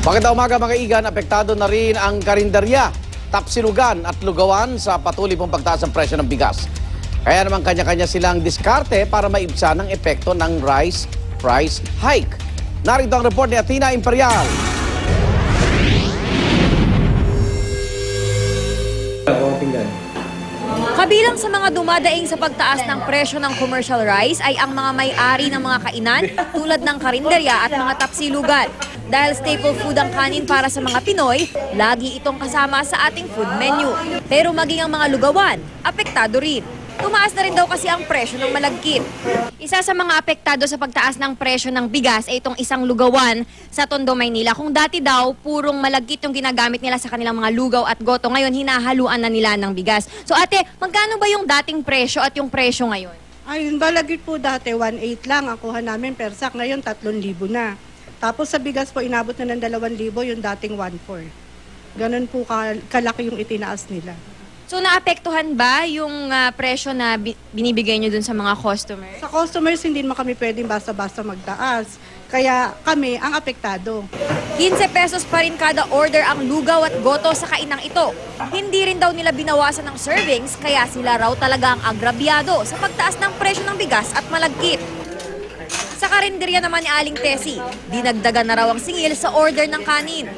Magandang umaga mga igan, apektado na rin ang karinderya, tapsilugan at lugawan sa patuloy pong pagtaas ng presyo ng bigas. Kaya naman kanya-kanya silang diskarte para maibsan ang epekto ng rice price hike. Narito ang report ni Athena Imperial. Kabilang sa mga dumadaing sa pagtaas ng presyo ng commercial rice ay ang mga may-ari ng mga kainan tulad ng karinderya at mga tapsilugan. Dahil staple food ang kanin para sa mga Pinoy, lagi itong kasama sa ating food menu. Pero maging ang mga lugawan, apektado rin. Tumaas na rin daw kasi ang presyo ng malagkit. Isa sa mga apektado sa pagtaas ng presyo ng bigas ay itong isang lugawan sa Tondo, Maynila. Kung dati daw, purong malagkit yung ginagamit nila sa kanilang mga lugaw at goto, ngayon hinahaluan na nila ng bigas. So ate, magkano ba yung dating presyo at yung presyo ngayon? Ay, yung balagit po dati, 1.8 lang ang kuha namin per sack. Ngayon, 3,000 na. Tapos sa bigas po, inabot na ng 2,000 yung dating 1.4. Ganun po kalaki yung itinaas nila. So naapektuhan ba yung presyo na binibigay nyo dun sa mga customers? Sa customers, hindi naman kami pwedeng basta-basta magtaas. Kaya kami ang apektado. 15 pesos pa rin kada order ang lugaw at goto sa kainang ito. Hindi rin daw nila binawasan ng servings, kaya sila raw talaga ang agrabyado sa pagtaas ng presyo ng bigas at malagkit. Sa karinderya naman ni Aling Tessie, dinagdagan na raw ang singil sa order ng kanin.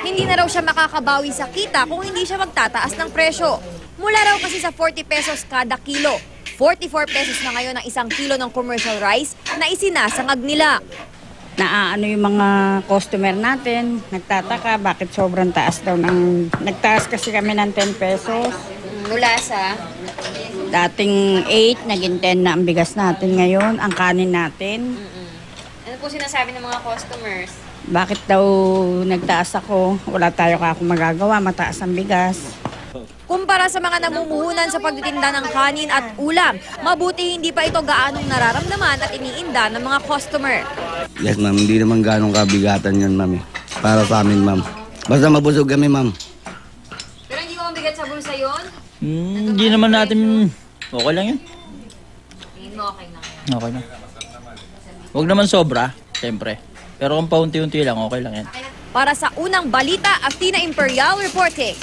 Hindi na raw siya makakabawi sa kita kung hindi siya magtataas ng presyo. Mula raw kasi sa 40 pesos kada kilo, 44 pesos na ngayon ang isang kilo ng commercial rice na isinasangag nila. Naaano yung mga customer natin, nagtataka bakit sobrang taas daw ng... Nagtaas kasi kami ng 10 pesos. Mula sa? Dating 8, naging 10 na ang bigas natin ngayon, ang kanin natin. Ano po sinasabi ng mga customers? Bakit daw nagtaas ako? Wala tayo ako magagawa, mataas ang bigas. Kumpara sa mga namumuhunan sa pagtitinda ng kanin at ulam, mabuti hindi pa ito gaanong nararamdaman at iniinda ng mga customer. Yes, ma'am. Hindi naman ganong kabigatan yan, ma'am. Para sa amin, ma'am. Basta mabusog kami, ma'am. Pero hindi mo mabigat sa bulsa yun? Hindi naman natin... Okay lang yun. Tingin mo okay na yan. Okay na. Huwag naman sobra, siyempre. Pero kung paunti-unti lang, okay lang yan. Para sa unang balita, Athena Imperial reporting.